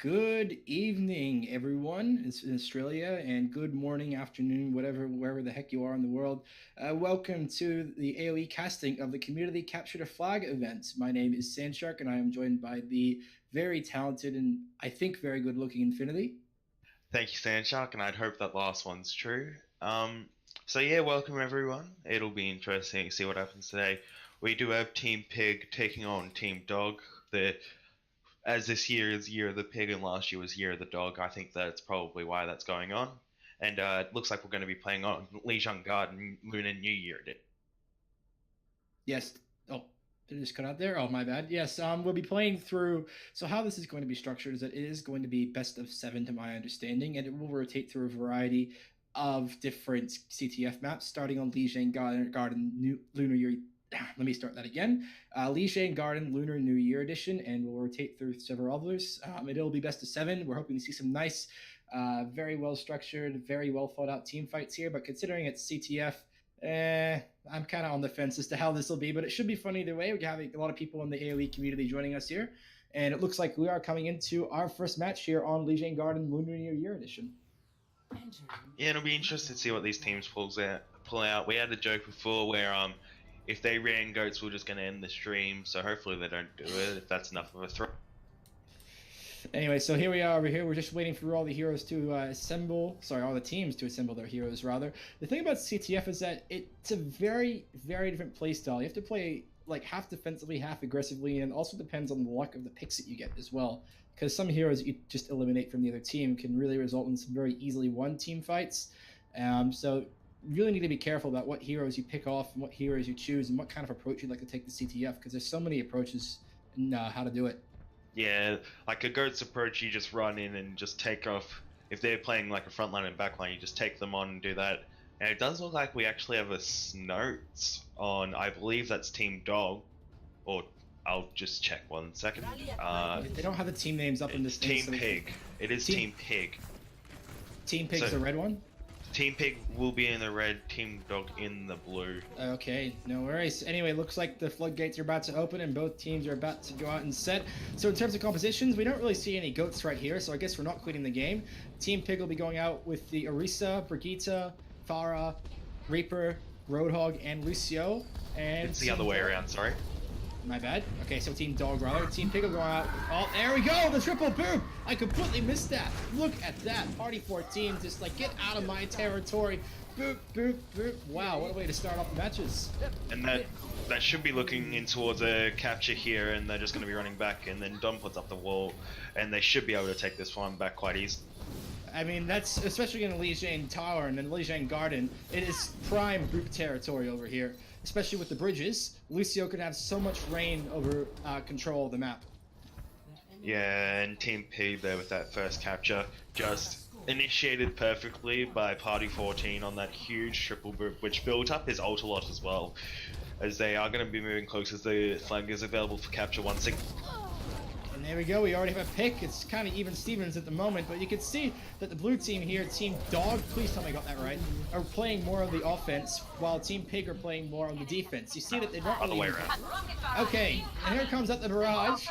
Good evening, everyone. It's in Australia, and good morning, afternoon, whatever, wherever the heck you are in the world. Welcome to the AOE casting of the Community Capture the Flag event. My name is Sandshark, and I am joined by the very talented and I think very good-looking Infinity. Thank you, Sandshark, and I'd hope that last one's true. So yeah, welcome everyone. It'll be interesting to see what happens today. We do have Team Pig taking on Team Dog. As this year is Year of the Pig and last year was Year of the Dog, I think that's probably why that's going on. And it looks like we're going to be playing on Lijiang Garden Lunar New Year. Yes. Oh, did it just cut out there? Oh, my bad. Yes. We'll be playing through. So how this is going to be structured is that it is going to be best of seven, to my understanding, and it will rotate through a variety of different CTF maps, starting on Lijiang Garden Lunar Year. Let me start that again. Lijiang Garden Lunar New Year Edition, and we'll rotate through several others. It'll be best of seven. We're hoping to see some nice, very well structured, very well thought out team fights here. But considering it's CTF, I'm kind of on the fence as to how this will be, but it should be fun either way. We're having a lot of people in the AOE community joining us here, and it looks like we are coming into our first match here on Lijiang Garden Lunar New Year Edition. Yeah, it'll be interesting to see what these teams pull out. We had the joke before where if they ran goats, we're just going to end the stream. So hopefully they don't do it. If that's enough of a threat. Anyway, so here we are over here. We're just waiting for all the heroes to assemble. Sorry, all the teams to assemble their heroes, rather. The thing about CTF is that it's a very, very different playstyle. You have to play like half defensively, half aggressively, and it also depends on the luck of the picks that you get as well. Because some heroes you just eliminate from the other team can really result in some very easily won team fights. So you really need to be careful about what heroes you pick off and what heroes you choose and what kind of approach you'd like to take to CTF, because there's so many approaches in how to do it. Yeah, like a goat's approach, you just run in and just take off. If they're playing like a front line and back line, you just take them on and do that. And it does look like we actually have a notes on, I believe that's Team Dog, or I'll just check 1 second. They don't have the team names up in this Team Pig. It is Team Pig. Team Pig's the red one? Team Pig will be in the red, Team Dog in the blue. Okay, no worries. Anyway, looks like the floodgates are about to open and both teams are about to go out and set. So in terms of compositions, we don't really see any goats right here, so I guess we're not quitting the game. Team Pig will be going out with the Orisa, Brigitte, Farah, Reaper, Roadhog, and Lucio. And it's the other way around, sorry. My bad. Okay, so Team Dog rather. Team Pig will go out. Oh, there we go! The triple boom! I completely missed that. Look at that. Party 14 just like, get out of my territory. Boop, boop, boop. Wow, what a way to start off the matches. And that should be looking in towards a capture here, and they're just going to be running back, and then Dom puts up the wall, and they should be able to take this one back quite easily. I mean, that's especially in Lijiang Tower and then Lijiang Garden. It is prime group territory over here, especially with the bridges. Lucio could have so much reign over control of the map. Yeah, and Team P there with that first capture, just initiated perfectly by Party 14 on that huge triple boop, which built up his ult a lot as well, as they are going to be moving close as the flag is available for capture once again. And there we go, we already have a pick. It's kind of even Stevens at the moment, but you can see that the blue team here, Team Dog, please tell me I got that right, are playing more of the offense, while Team Pig are playing more on the defense. You see that they're not really... Other way around. Okay, and here comes up the barrage.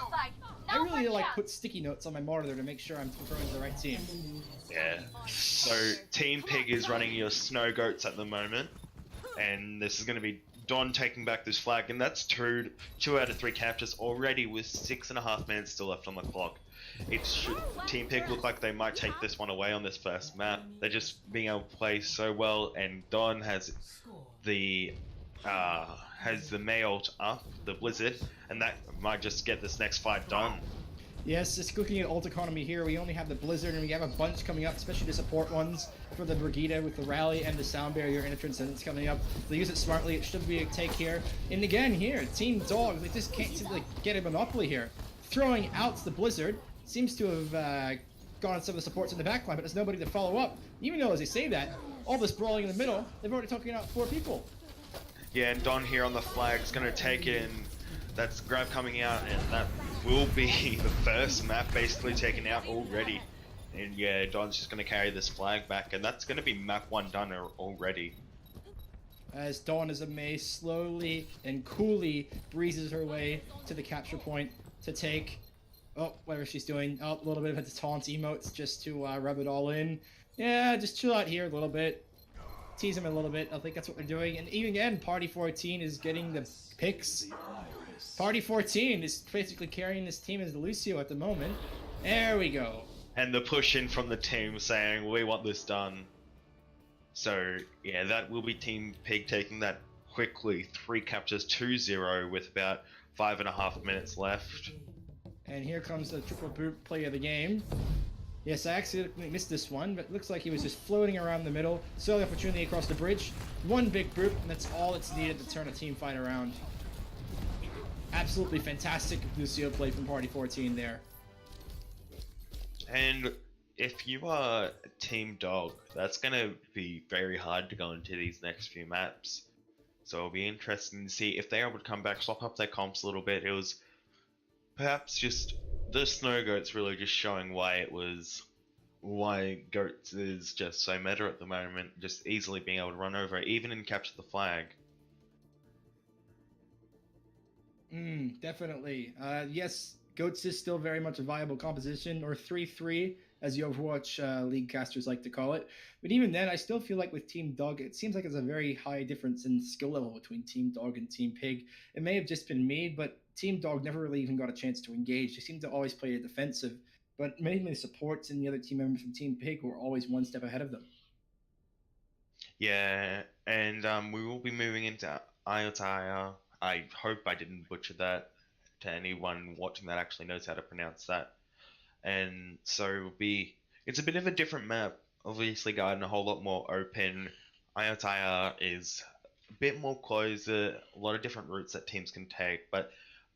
I really like put sticky notes on my monitor to make sure I'm throwing the right team. Yeah. So Team Pig is running your snow goats at the moment, and this is going to be Don taking back this flag, and that's two out of 3 captures already with 6.5 minutes still left on the clock. Team Pig look like they might take this one away on this first map. They're just being able to play so well, and Don has the May ult up, the Blizzard, and that might just get this next fight done. Yes, just looking at ult economy here, we only have the Blizzard and we have a bunch coming up, especially the support ones for the Brigitte with the Rally and the Sound Barrier entrance and it's coming up. They use it smartly, it should be a take here. And again here, Team Dog, they just can't seem to get a monopoly here. Throwing out the Blizzard, seems to have gone some of the supports in the backline, but there's nobody to follow up. Even though as they say that, all this brawling in the middle, they've already taken out 4 people. Yeah, and Don here on the flag is going to take it, and that's Grab coming out, and that will be the first map basically taken out already. And yeah, Don's just going to carry this flag back, and that's going to be map 1 done already. As Dawn as a May slowly and coolly breezes her way to the capture point to take Oh, whatever she's doing. Oh, a little bit of the taunt emotes just to rub it all in. Yeah, just chill out here a little bit. Tease him a little bit. I think that's what they're doing. And even again, Party 14 is getting the picks. Party 14 is basically carrying this team as the Lucio at the moment. There we go. And the push in from the team saying, we want this done. So, yeah, that will be Team Pig taking that quickly. 3 captures 2-0 with about 5.5 minutes left. And here comes the triple boot play of the game. Yes, I accidentally missed this one, but it looks like he was just floating around the middle. Saw the opportunity across the bridge. One big group, and that's all that's needed to turn a team fight around. Absolutely fantastic Lucio play from Party 14 there. And if you are Team Dog, that's going to be very hard to go into these next few maps. So it'll be interesting to see if they are able to come back, swap up their comps a little bit. It was perhaps just the Snow Goats really just showing why Goats is just so meta at the moment, just easily being able to run over it, even and capture the flag. Definitely. Yes, Goats is still very much a viable composition, or 3-3, as the Overwatch League casters like to call it. But even then, I still feel like with Team Dog, it seems like there's a very high difference in skill level between Team Dog and Team Pig. It may have just been me, but Team Dog never really even got a chance to engage. They seem to always play a defensive, but mainly the supports and the other team members from Team Pig were always one step ahead of them. Yeah, and we will be moving into Ayutthaya. I hope I didn't butcher that to anyone watching that actually knows how to pronounce that. And so it's a bit of a different map. Obviously, Garden a whole lot more open. Ayutthaya is a bit more closed, a lot of different routes that teams can take, but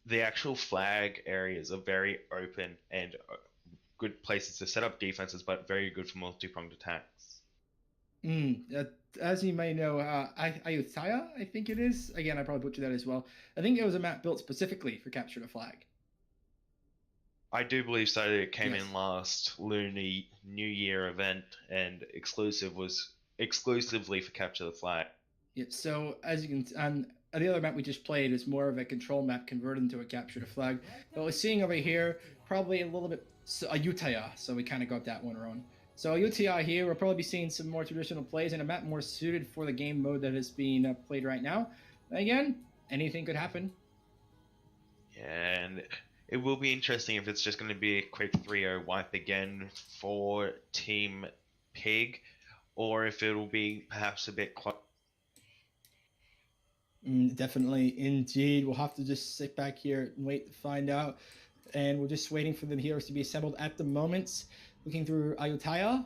the actual flag areas are very open and good places to set up defenses, but very good for multi-pronged attacks. As you may know, Ayutthaya, I think it is. Again, I probably butchered that as well. I think it was a map built specifically for capture the flag. I do believe so. It came in last Lunar New Year event, and was exclusively for capture the flag. Yeah. So as you can, the other map we just played is more of a control map converted into a capture the flag. But we're seeing over here probably a little bit Ayutthaya, so we kind of got that one wrong. So Ayutthaya here, we'll probably be seeing some more traditional plays and a map more suited for the game mode that is being played right now. Again, anything could happen. And it will be interesting if it's just going to be a quick 3-0 wipe again for Team Pig, or if it'll be perhaps a bit close. Definitely, indeed. We'll have to just sit back here and wait to find out. And we're just waiting for the heroes to be assembled at the moment. Looking through Ayutthaya.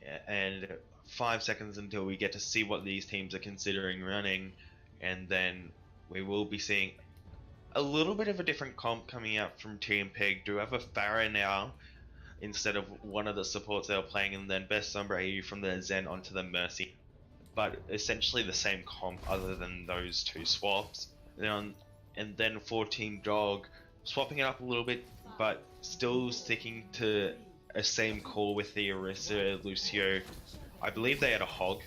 Yeah, and 5 seconds until we get to see what these teams are considering running, and then we will be seeing a little bit of a different comp coming out from Team Pig. Do have a Pharah now instead of one of the supports they were playing, and then Best Sombra AU from the Zen onto the Mercy. But essentially the same comp other than those two swaps. And then for Team Dog, swapping it up a little bit, but still sticking to a same core with the Orisa, Lucio. I believe they had a Hog.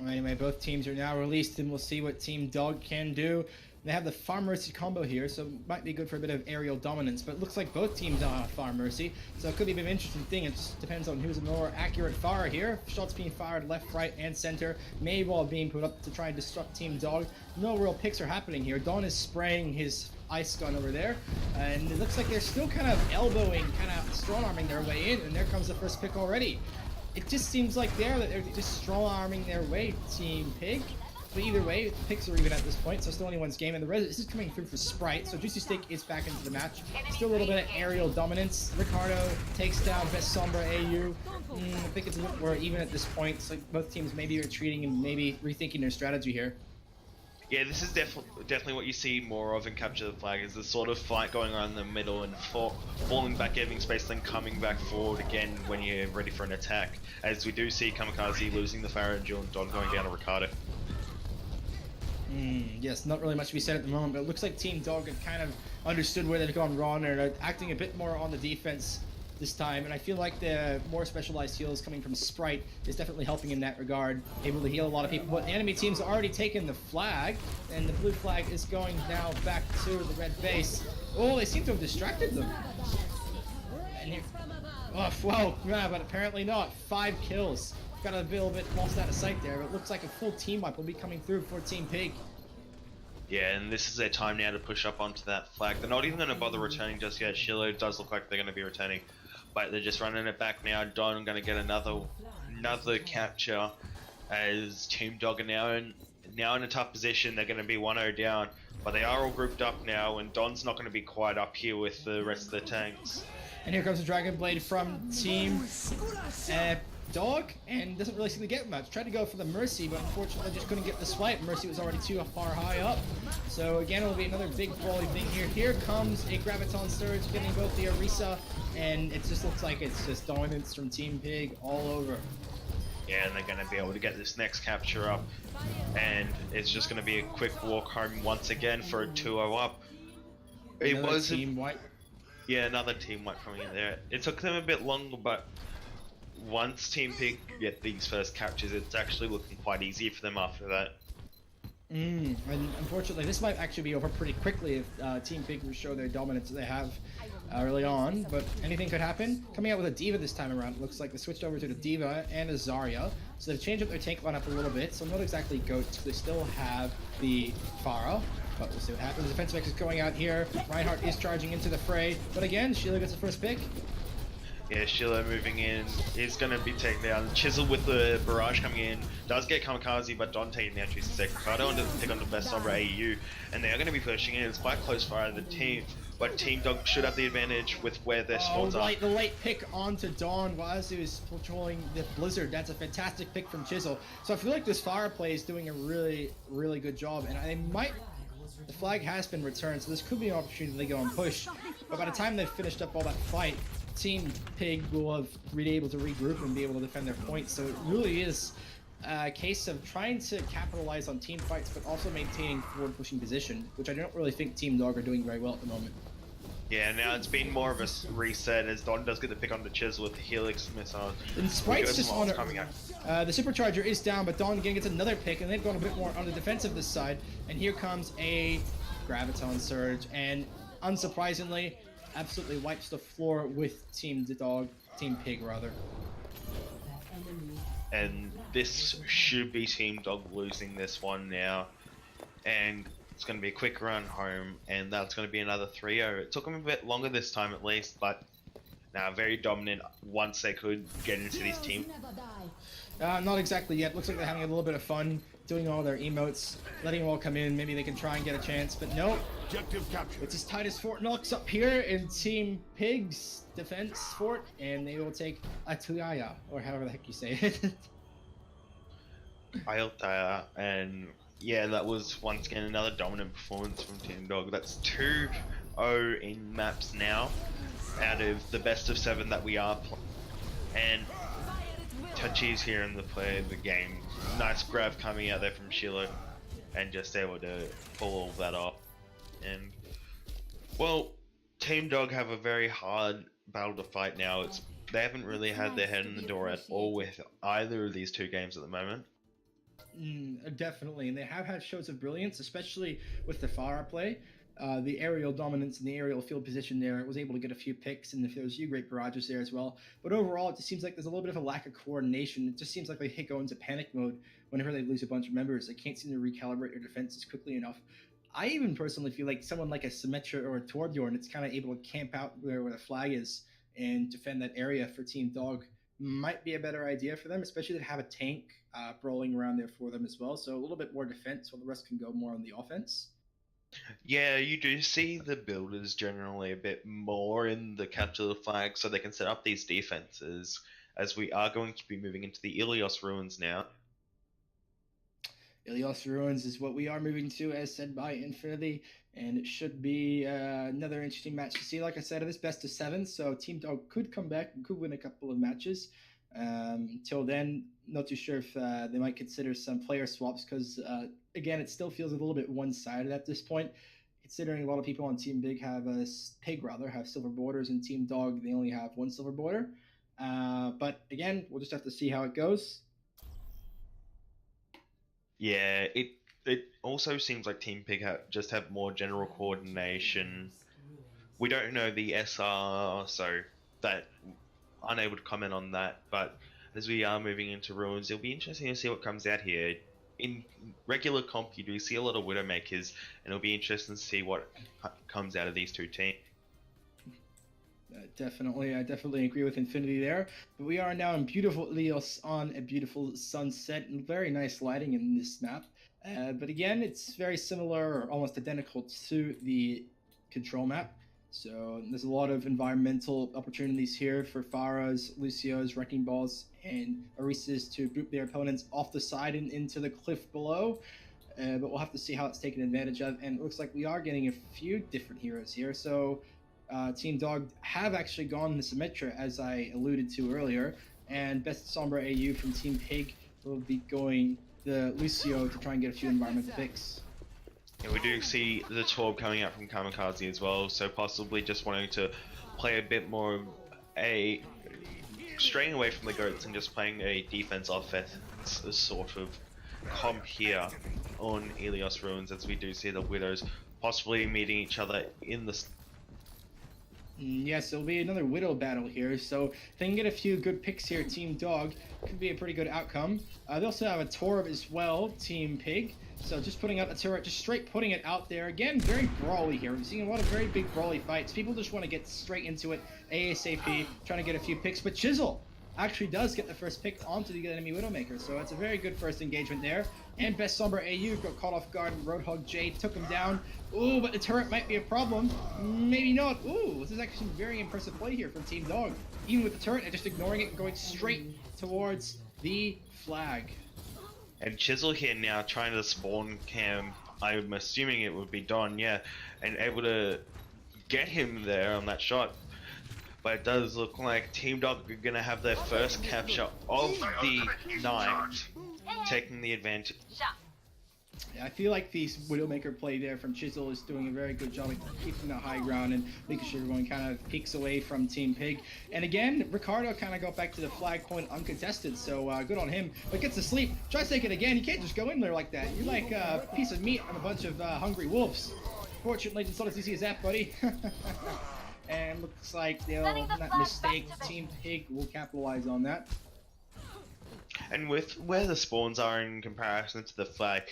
Anyway, both teams are now released, and we'll see what Team Dog can do. They have the Farm Mercy combo here, so it might be good for a bit of aerial dominance, but it looks like both teams are Farm Mercy, so it could be a bit of an interesting thing. It just depends on who's a more accurate fire here. Shots being fired left, right, and center. Maywall being put up to try and disrupt Team Dog. No real picks are happening here. Dawn is spraying his ice gun over there, and it looks like they're still kind of elbowing, kind of strong-arming their way in, and there comes the first pick already. It just seems like they're just strong-arming their way, Team Pig. But either way, the picks are even at this point, so still anyone's game. And this is coming through for Sprite, so Juicy Steak is back into the match. Still a little bit of aerial dominance. Ricardo takes down Best Sombra AU. I think it's a bit more even at this point. It's like both teams maybe retreating and maybe rethinking their strategy here. Yeah, this is definitely what you see more of in Capture the Flag, is the sort of fight going on in the middle and falling back, giving space, then coming back forward again when you're ready for an attack. As we do see Kamikaze losing the Pharah and Jill and Don going down to Ricardo. Yes, not really much to be said at the moment, but it looks like Team Dog had kind of understood where they've gone wrong and are acting a bit more on the defense this time, and I feel like the more specialized heals coming from Sprite is definitely helping in that regard, able to heal a lot of people. But the enemy team's already taken the flag, and the blue flag is going now back to the red base. Oh, they seem to have distracted them. And here, oh, well, yeah, but apparently not. 5 kills. Got a little bit lost out of sight there, but it looks like a full team wipe will be coming through for Team Pig. Yeah, and this is their time now to push up onto that flag. They're not even going to bother returning just yet. Shiloh does look like they're going to be returning, but they're just running it back now. Don going to get another capture as Team Dog are now in a tough position. They're going to be 1-0 down, but they are all grouped up now, and Don's not going to be quite up here with the rest of the tanks. And here comes the Dragon Blade from Team Dog, and doesn't really seem to get much. Tried to go for the Mercy, but unfortunately just couldn't get the swipe. Mercy was already too far high up. So again, it'll be another big brawly thing here. Here comes a Graviton Surge, getting both the Orisa, and it just looks like it's just dominance from Team Pig all over. Yeah, and they're going to be able to get this next capture up, and it's just going to be a quick walk home once again for a 2-0 up. It was team wipe. Yeah, another team wipe coming in there. It took them a bit longer, but once Team Pig get these first captures, it's actually looking quite easy for them after that. And unfortunately, this might actually be over pretty quickly if Team Pig will show their dominance that they have early on, but anything could happen. Coming out with a D.Va this time around, it looks like they switched over to the D.Va and a Zarya, so they've changed up their tank lineup a little bit, so not exactly goats, they still have the Pharah, but we'll see what happens. The defensive X is going out here, Reinhardt is charging into the fray, but again, Sheila gets the first pick. Yeah, Sheila moving in is going to be taken down. Chisel with the barrage coming in does get Kamikaze, but Don taking down to second. Cardo on to pick on the best over AEU, and they are going to be pushing in. It's quite close fire the team, but Team Dog should have the advantage with where their spawns are. The late pick onto Dawn while he was patrolling the Blizzard. That's a fantastic pick from Chisel. So I feel like this fire play is doing a really, really good job, and the flag has been returned, so this could be an opportunity to go and push. But by the time they've finished up all that fight, Team Pig will have been able to regroup and be able to defend their points. So it really is a case of trying to capitalize on team fights, but also maintaining forward pushing position, which I don't really think Team Dog are doing very well at the moment. Yeah, now it's been more of a reset as Don does get the pick on the Chisel with the Helix missile. And Sprite's just on coming out. The Supercharger is down, but Don again gets another pick, and they've gone a bit more on the defensive this side. And here comes a Graviton Surge, and unsurprisingly, absolutely wipes the floor with Team Pig rather. And this should be Team Dog losing this one now, and it's going to be a quick run home, and that's going to be another 3-0. It took them a bit longer this time at least, but now very dominant once they could get into these teams. Not exactly yet. Looks like they're having a little bit of fun doing all their emotes, letting them all come in. Maybe they can try and get a chance, but no. It's as tight as Fort Knox up here in Team Pig's defense fort, and they will take Atuyaya, or however the heck you say it. Ayotaya, and yeah, that was once again another dominant performance from Team Dog. That's 2-0 in maps now, out of the best of 7 that we are playing. And Touchy's here in the play of the game. Nice grab coming out there from Shiloh, and just able to pull all that off. And well, Team Dog have a very hard battle to fight now. They haven't really had their head in the door at all with either of these two games at the moment. Definitely, and they have had shows of brilliance, especially with the Pharah play. The aerial dominance and the aerial field position there was able to get a few picks, and there was a few great barrages there as well. But overall, it just seems like there's a little bit of a lack of coordination. It just seems like they go into panic mode whenever they lose a bunch of members. They can't seem to recalibrate their defenses quickly enough. I even personally feel like someone like a Symmetra or a Torbjorn that's kind of able to camp out where the flag is and defend that area for Team Dog might be a better idea for them, especially to have a tank brawling around there for them as well. So a little bit more defense while the rest can go more on the offense. Yeah, you do see the builders generally a bit more in the capture the flag so they can set up these defenses, as we are going to be moving into the Ilios ruins now. Ilios Ruins is what we are moving to, as said by Infinity, and it should be another interesting match to see. Like I said, it is best of 7, so Team Dog could come back and could win a couple of matches. Till then, not too sure if they might consider some player swaps because, again, it still feels a little bit one-sided at this point. considering a lot of people on Team Big have Pig rather have silver borders, and Team Dog they only have one silver border. But again, we'll just have to see how it goes. Yeah, it also seems like Team Pig just have more general coordination. We don't know the SR, so that unable to comment on that. But as we are moving into ruins, it'll be interesting to see what comes out here. In regular comp, you do see a lot of Widowmakers, and it'll be interesting to see what comes out of these two teams. Definitely, I definitely agree with Infinity there. But we are now in beautiful Leos on a beautiful sunset and very nice lighting in this map. But again, it's very similar or almost identical to the control map. So there's a lot of environmental opportunities here for Pharahs, Lucios, Wrecking Balls, and Orisas to group their opponents off the side and into the cliff below. But we'll have to see how it's taken advantage of. And it looks like we are getting a few different heroes here. So Team Dog have actually gone the Symmetra, as I alluded to earlier, and Best Sombra AU from Team Pig will be going the Lucio to try and get a few environmental picks. And we do see the Torb coming out from Kamikaze as well, so possibly just wanting to play a bit more straying away from the goats and just playing a defense-offense sort of comp here on Ilios Ruins, as we do see the Widows possibly meeting each other in the... Yes, it'll be another Widow battle here, so if they can get a few good picks here, Team Dog, could be a pretty good outcome. They also have a Torb as well, Team Pig, so just putting out a turret, just straight putting it out there. Again, very brawly here. We're seeing a lot of very big brawly fights. People just want to get straight into it, ASAP, trying to get a few picks, but Chisel actually does get the first pick onto the enemy Widowmaker, so it's a very good first engagement there. And Best Sombra AU got caught off guard, and Roadhog J took him down. Ooh, but the turret might be a problem. Maybe not. Ooh, this is actually a very impressive play here from Team Dog. Even with the turret, and just ignoring it and going straight towards the flag. And Chisel here now trying to spawn cam, I'm assuming it would be Don, yeah, and able to get him there on that shot. But it does look like Team Dog are going to have their first capture of the night, taking the advantage. Yeah, I feel like the Widowmaker play there from Chisel is doing a very good job of keeping the high ground and making sure everyone kind of peeks away from Team Pig. And again, Ricardo kind of got back to the flag point uncontested, so good on him. But gets to sleep, tries to take it again. You can't just go in there like that. You're like a piece of meat on a bunch of hungry wolves. Fortunately, it's not as easy as that, buddy. And looks like they'll, that mistake, Team Pig will capitalize on that. And with where the spawns are in comparison to the flag,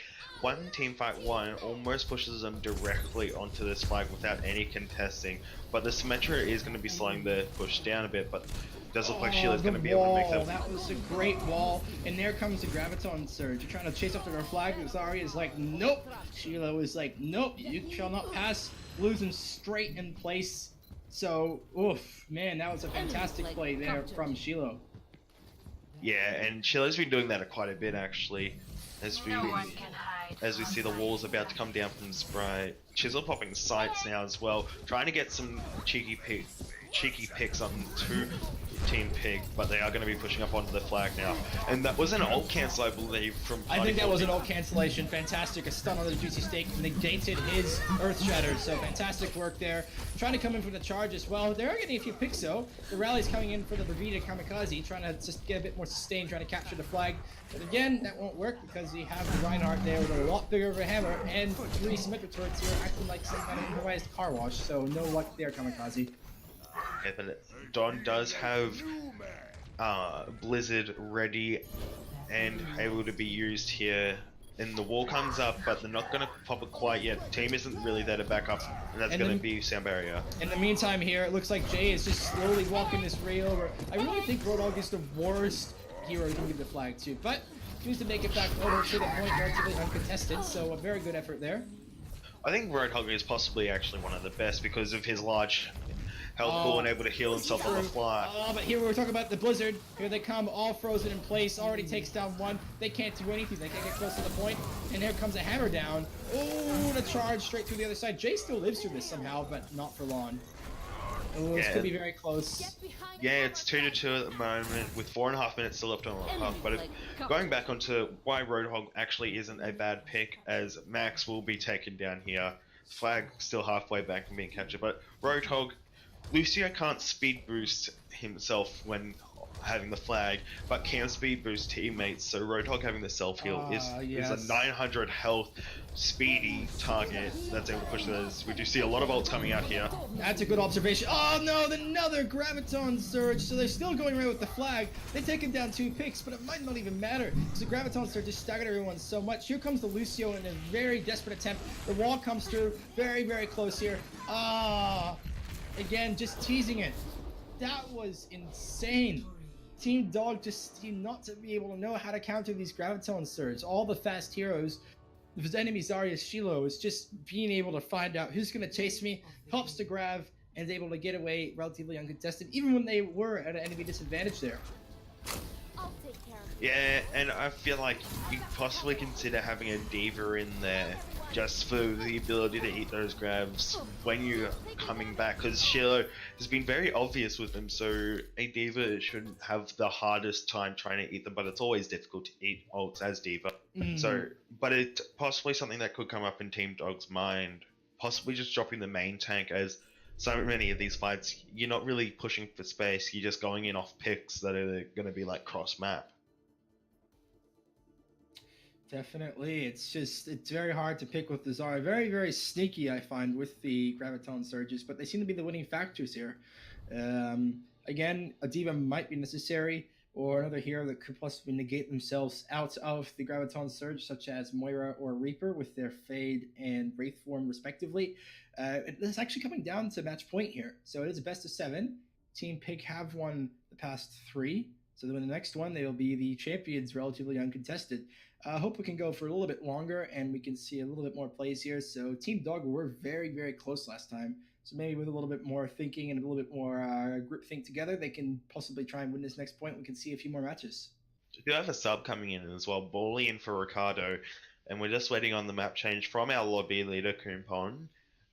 one teamfight one almost pushes them directly onto this flag without any contesting. But the Symmetra is going to be slowing the push down a bit, but it does look like Sheila's going to be able to make them. That was a great wall, and there comes the Graviton Surge. You're trying to chase after our flag, but Zarya is like, nope. Sheila was like, nope, you shall not pass. Losing straight in place. So, oof, man, that was a fantastic play there from Shiloh. Yeah, and Sheila's been doing that quite a bit actually, as we see the walls about to come down from Sprite. Chisel popping sights now as well, trying to get some cheeky picks on to Team Pig, but they are going to be pushing up onto the flag now. And that was an ult cancel, I believe, from I think that was an ult cancellation. Fantastic. A stun on the Juicy Steak negated his Earth Shatter, so fantastic work there. Trying to come in for the charge as well. They are getting a few picks though. The rally's coming in for the Bravida Kamikaze, trying to just get a bit more sustain, trying to capture the flag. But again, that won't work because you have the Reinhardt there with a lot bigger of a hammer and 3 symmetric turrets here acting like some kind of improvised car wash, so no luck there, Kamikaze. Yeah, but Don does have Blizzard ready and able to be used here. And the wall comes up, but they're not going to pop it quite yet. Team isn't really there to back up, and that's going to be Sound Barrier. In the meantime here, it looks like Jay is just slowly walking this rail over. I really think Roadhog is the worst hero to give the flag to, but choose to make it back over to the point relatively uncontested, so a very good effort there. I think Roadhog is possibly actually one of the best because of his large health pool and able to heal himself on the fly. But here we're talking about the Blizzard. Here they come, all frozen in place. Already takes down one. They can't do anything. They can't get close to the point. And here comes a hammer down. Oh, the charge straight through the other side. Jay still lives through this somehow, but not for long. Oh, this could be very close. Yeah, it's 2-2 at the moment with 4.5 minutes still left on the clock. But going back onto why Roadhog actually isn't a bad pick, as Max will be taken down here. Flag still halfway back and being captured, but Roadhog, Lucio can't speed boost himself when having the flag, but can speed boost teammates. So Roadhog having the self heal is a Yes. 900 health speedy target that's able to push those. We do see a lot of ults coming out here. That's a good observation. Oh no, another Graviton Surge. So they're still going right with the flag. They've taken down 2 picks, but it might not even matter because the Graviton Surge just staggered everyone so much. Here comes the Lucio in a very desperate attempt. The wall comes through. Very, very close here. Again, just teasing it. That was insane. Team Dog just seemed not to be able to know how to counter these Graviton Surge. All the fast heroes, his enemy Zarya's Shiloh, is just being able to find out who's going to chase me, helps to grab, and is able to get away relatively uncontested, even when they were at an enemy disadvantage there. Yeah, and I feel like you possibly consider having a D.Va in there just for the ability to eat those grabs when you're coming back, because Shiloh has been very obvious with them, so a D.Va shouldn't have the hardest time trying to eat them, but it's always difficult to eat ults as D.Va. So, but it's possibly something that could come up in Team Dog's mind, possibly just dropping the main tank, as so many of these fights, you're not really pushing for space, you're just going in off picks that are going to be like cross-map. Definitely. It's very hard to pick with the Zarya. Very, very sneaky, I find, with the Graviton Surges, but they seem to be the winning factors here. Again, a D.Va might be necessary, or another hero that could possibly negate themselves out of the Graviton Surge, such as Moira or Reaper with their Fade and Wraith form, respectively. It's actually coming down to match point here. So it is a best of 7. Team Pig have won the past 3. So in the next one, they'll be the champions, relatively uncontested. I hope we can go for a little bit longer and we can see a little bit more plays here. So Team Dog were very, very close last time. So maybe with a little bit more thinking and a little bit more group think together, they can possibly try and win this next point. We can see a few more matches. We do have a sub coming in as well, Bally in for Ricardo, and we're just waiting on the map change from our lobby leader, Kumpon,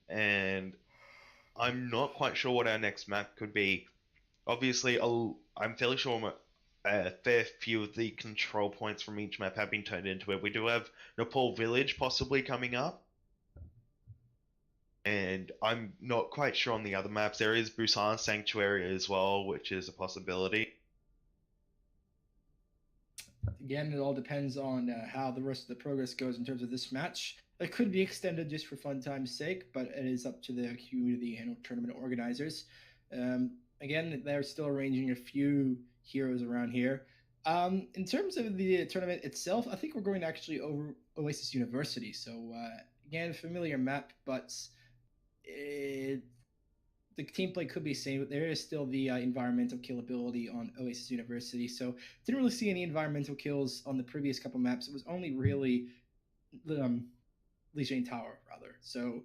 and I'm not quite sure what our next map could be. Obviously, I'm fairly sure a fair few of the control points from each map have been turned into it. We do have Nepal Village possibly coming up, and I'm not quite sure on the other maps. There is Busan Sanctuary as well, which is a possibility. Again, it all depends on how the rest of the progress goes in terms of this match. It could be extended just for fun time's sake, but it is up to the community and tournament organizers. Again, they're still arranging a few heroes around here. In terms of the tournament itself, I think we're going actually over Oasis University. So again, familiar map, but the team play could be same, but there is still the environmental kill ability on Oasis University. So didn't really see any environmental kills on the previous couple maps. It was only really Lijiang Tower, rather. So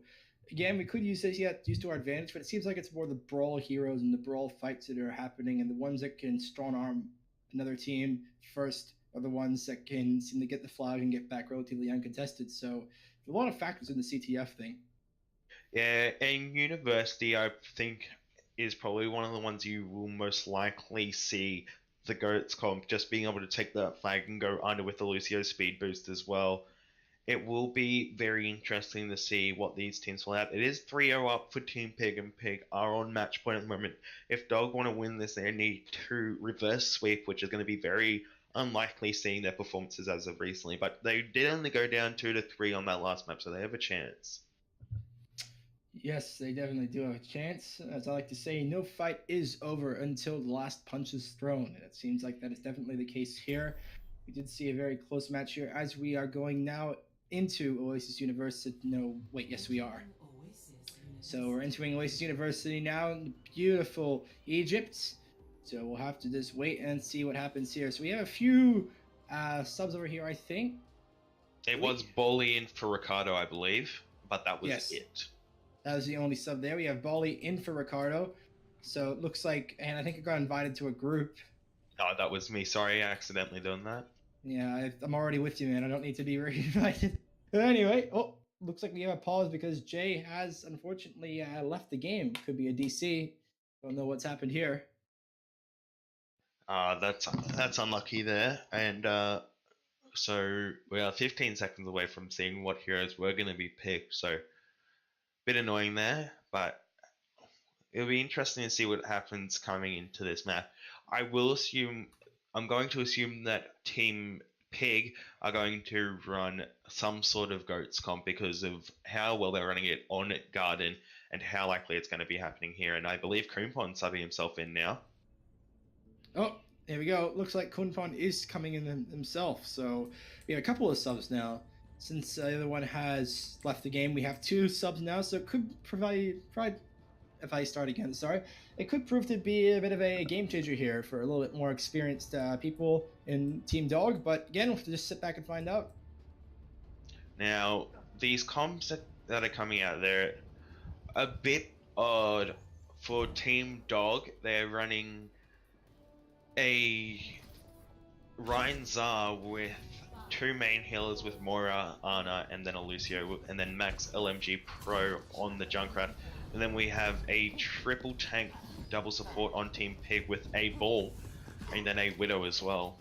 again, we could use this yet, use to our advantage, but it seems like it's more the brawl heroes and the brawl fights that are happening, and the ones that can strong arm another team first are the ones that can seem to get the flag and get back relatively uncontested. So a lot of factors in the CTF thing. Yeah, and University, I think, is probably one of the ones you will most likely see the GOATS comp just being able to take that flag and go under with the Lucio speed boost as well. It will be very interesting to see what these teams will have. It is 3-0 up for Team Pig, and Pig are on match point at the moment. If Dog want to win this, they need to reverse sweep, which is going to be very unlikely seeing their performances as of recently. But they did only go down 2-3 on that last map, so they have a chance. Yes, they definitely do have a chance. As I like to say, no fight is over until the last punch is thrown. And it seems like that is definitely the case here. We did see a very close match here as we are going now into Oasis University. No, wait, yes, we are. So we're entering Oasis University now in beautiful Egypt. So we'll have to just wait and see what happens here. So we have a few subs over here, I think. It was Bally in for Ricardo, I believe, but that was it. That was the only sub there. We have Bally in for Ricardo. So it looks like, and I think I got invited to a group. Oh, that was me. Sorry, I accidentally done that. Yeah, I'm already with you, man. I don't need to be re-invited. But anyway, looks like we have a pause because Jay has unfortunately left the game. Could be a DC. Don't know what's happened here. That's unlucky there. And so we are 15 seconds away from seeing what heroes we're going to be picked. So bit annoying there, but it'll be interesting to see what happens coming into this map. I'm going to assume that Team Pig are going to run some sort of goats comp because of how well they're running it on Garden and how likely it's going to be happening here. And I believe Coonpon subbing himself in now. Oh, there we go. Looks like Kunpon is coming in himself. So we have a couple of subs now. Since the other one has left the game, we have 2 subs now. So it could provide if I start again, sorry, it could prove to be a bit of a game changer here for a little bit more experienced people in Team Dog. But again, we'll have to just sit back and find out. Now, these comps that are coming out, they're a bit odd for Team Dog. They're running a Ryan Zar with 2 main healers with Moira, Ana, and then a Lucio, and then Max LMG Pro on the Junkrat. And then we have a triple tank double support on Team Pig with a Ball, and then a Widow as well.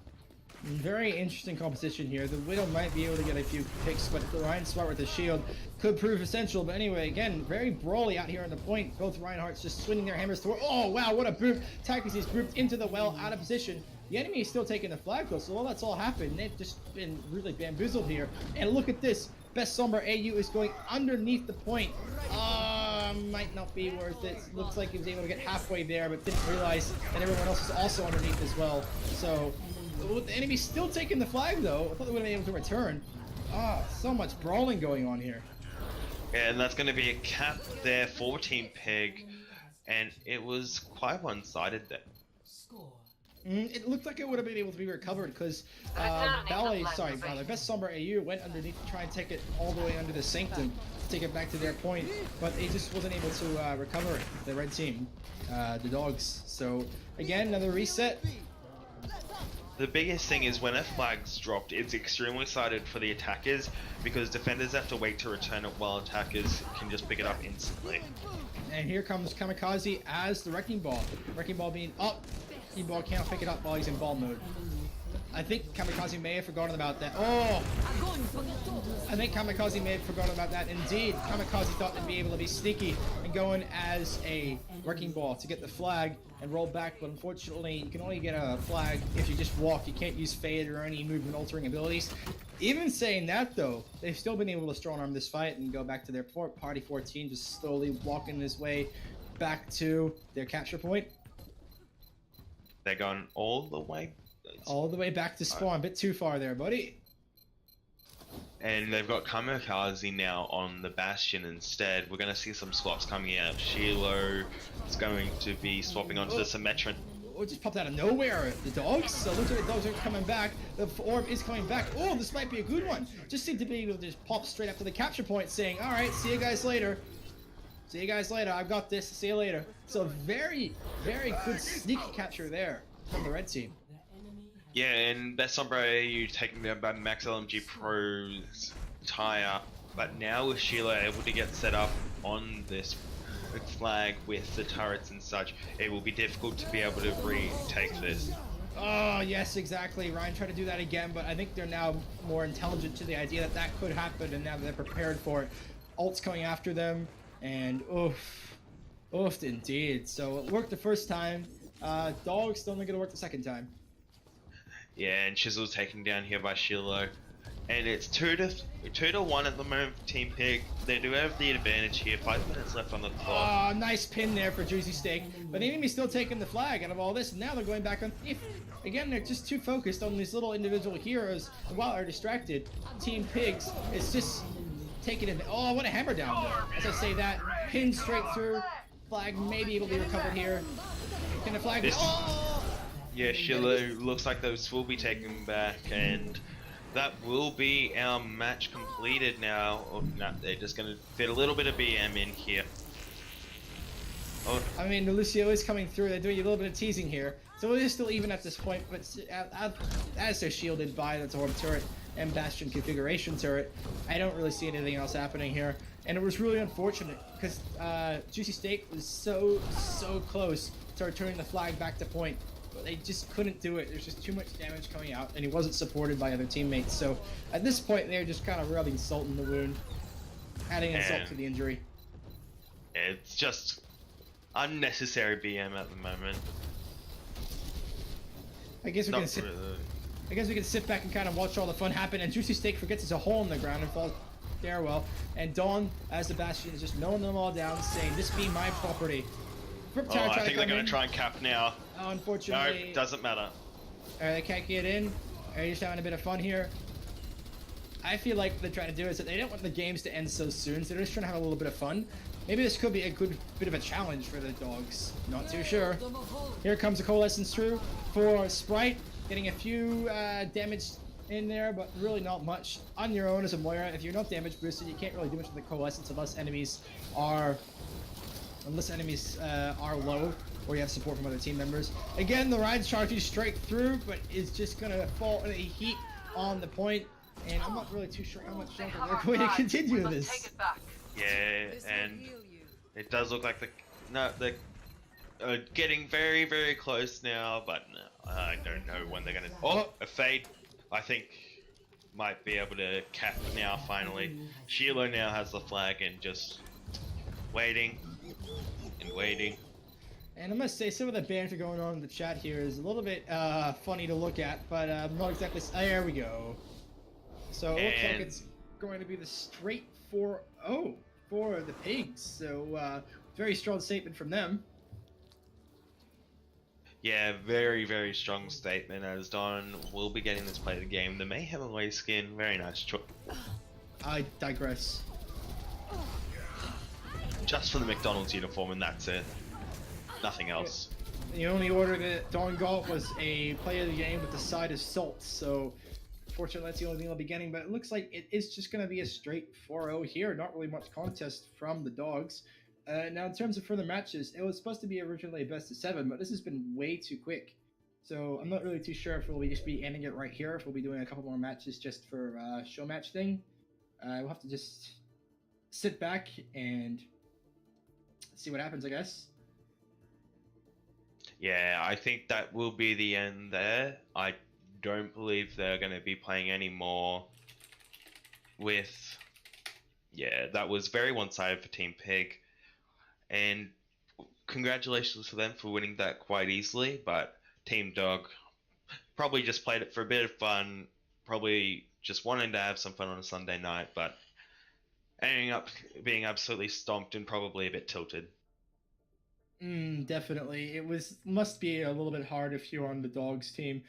Very interesting composition here. The Widow might be able to get a few picks, but the Ryan Smart with the shield could prove essential. But anyway, again, very brawly out here on the point. Both Reinhardts just swinging their hammers toward. Oh, wow, what a boot. Takas is grouped into the well, out of position. The enemy is still taking the flag, though, so while that's all happened, they've just been really bamboozled here. And look at this. Best Sombra AU is going underneath the point. Might not be worth it. Looks like he was able to get halfway there, but didn't realize that everyone else is also underneath as well. So, the enemy's still taking the flag, though. I thought they would have been able to return. So much brawling going on here. Yeah, and that's going to be a cap there for Team Pig, and it was quite one-sided there. It looked like it would have been able to be recovered because Best Sombra AU went underneath to try and take it all the way under the Sanctum to take it back to their point, but it just wasn't able to recover it, the red team, the Dogs. So again, another reset. The biggest thing is when a flag's dropped, it's extremely sided for the attackers because defenders have to wait to return it while attackers can just pick it up instantly. And here comes Kamikaze as the Wrecking Ball. Wrecking Ball being up. Wrecking Ball can't pick it up while he's in ball mode. I think Kamikaze may have forgotten about that. Oh! I think Kamikaze may have forgotten about that. Indeed, Kamikaze thought they'd be able to be sneaky and go in as a Wrecking Ball to get the flag and roll back, but unfortunately, you can only get a flag if you just walk. You can't use Fade or any movement altering abilities. Even saying that, though, they've still been able to strong arm this fight and go back to their Party 14, just slowly walking his way back to their capture point. They're going all the way back to spawn. A bit too far there, buddy. And they've got Kamikaze now on the Bastion instead. We're going to see some swaps coming out. Shiloh is going to be swapping onto the Symmetron. Oh, it just popped out of nowhere. The Dogs? So looks like the Dogs are coming back. The orb is coming back. Oh, this might be a good one. Just seemed to be able to just pop straight up to the capture point saying, alright, see you guys later. See you guys later. I've got this. See you later. So very, very good sneak capture there from the red team. Yeah, and Best Sombra AU taken down by Max LMG Pro's tie-up, but now with Sheila able to get set up on this flag with the turrets and such, it will be difficult to be able to retake this. Oh, yes, exactly. Ryan tried to do that again, but I think they're now more intelligent to the idea that that could happen, and now they're prepared for it. Ult's coming after them, and oof indeed. So it worked the first time. Dog's still only going to work the second time. Yeah, and Chisel's taken down here by Shiloh. And it's 2-1 at the moment for Team Pig. They do have the advantage here. 5 minutes left on the clock. Oh, nice pin there for Juicy Steak. But the enemy's still taking the flag out of all this. And now they're going back on. Again, they're just too focused on these little individual heroes. And while they're distracted, Team Pigs is just taking it. Oh, what a hammer down there. As I say that, pin straight through. Flag may be able to be recovered here. Can the flag... Yeah, Shiloh looks like those will be taken back, and that will be our match completed now. Oh, no, they're just going to fit a little bit of BM in here. Oh. I mean, Lucio is coming through. They're doing a little bit of teasing here. So it is still even at this point, but as they're shielded by the Torb turret and Bastion configuration turret, I don't really see anything else happening here. And it was really unfortunate because Juicy Steak was so close to returning the flag back to point. They just couldn't do it. There's just too much damage coming out, and he wasn't supported by other teammates. So at this point, they're just kind of rubbing salt in the wound, adding insult to the injury. It's just unnecessary BM at the moment. I guess we Not can sit. really. I guess we can sit back and kind of watch all the fun happen. And Juicy Steak forgets there's a hole in the ground and falls stairwell. And Dawn, as the Bastion, is just mowing them all down, saying, "This be my property." I think they're going to try and cap now. Oh, unfortunately. No, doesn't matter. They can't get in. They're just having a bit of fun here. I feel like what they're trying to do is that they don't want the games to end so soon, so they're just trying to have a little bit of fun. Maybe this could be a good bit of a challenge for the dogs. Not too sure. Here comes the Coalescence through for Sprite, getting a few damage in there, but really not much. On your own as a Moira, if you're not damage boosted, you can't really do much with the Coalescence unless enemies are low or you have support from other team members. Again, the Ride's charging straight through, but is just gonna fall in a heap on the point, and I'm not really too sure how much longer they're going to continue this. Yeah, and it does look like they're getting very, very close now, but no, I don't know when they're gonna. Oh, a fade, I think, might be able to cap now. Finally, Sheila now has the flag and just waiting and waiting. And I must say, some of the banter going on in the chat here is a little bit funny to look at, but not exactly. There we go. So it looks like it's going to be the straight 4-0 for the Pigs. So very strong statement from them. Yeah, very, very strong statement, as Don will be getting this play of the game. The Mayhem away skin, very nice choice. I digress. Just for the McDonald's uniform, and that's it. Nothing else. The only order that Dawn got was a play of the game with the side of salt, so fortunately that's the only thing I'll be getting, but it looks like it is just going to be a straight 4-0 here. Not really much contest from the dogs. Now, in terms of further matches, it was supposed to be originally a best of 7, but this has been way too quick. So I'm not really too sure if we'll just be ending it right here, if we'll be doing a couple more matches just for show match thing. We'll have to just sit back and see what happens, I guess. Yeah, I think that will be the end there. I don't believe they're going to be playing any more with... Yeah, that was very one-sided for Team Pig. And congratulations for them for winning that quite easily, but Team Dog probably just played it for a bit of fun, probably just wanting to have some fun on a Sunday night, but ending up being absolutely stomped and probably a bit tilted. Definitely. It must be a little bit hard if you're on the Dogs team.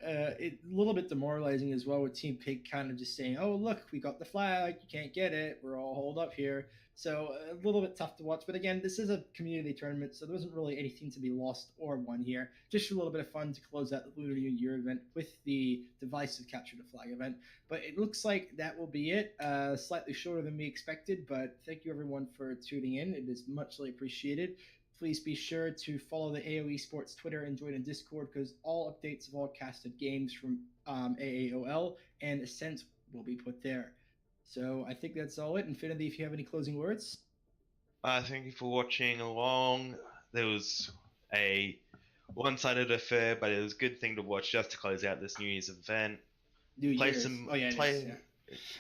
A little bit demoralizing as well with Team Pig kind of just saying, "Oh, look, we got the flag. You can't get it. We're all holed up here." So a little bit tough to watch. But again, this is a community tournament, so there wasn't really anything to be lost or won here. Just a little bit of fun to close out the Lunar New Year event with the divisive capture the flag event. But it looks like that will be it. Slightly shorter than we expected, but thank you everyone for tuning in. It is muchly appreciated. Please be sure to follow the AOE Sports Twitter and join a Discord because all updates of all casted games from AAOL and Ascent will be put there. So I think that's all it. Infinity, if you have any closing words. Thank you for watching along. There was a one-sided affair, but it was a good thing to watch just to close out this New Year's event. Chinese New Year's.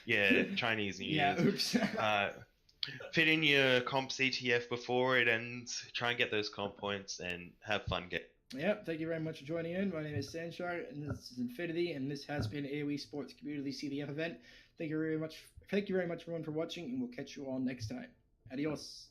Yeah, oops. Fit in your comp CTF before it ends. Try and get those comp points and have fun. Yep, thank you very much for joining in. My name is Sanshar, and this is Infinity, and this has been AOE Sports Community CTF event. Thank you very much, everyone, for watching, and we'll catch you all next time. Adios.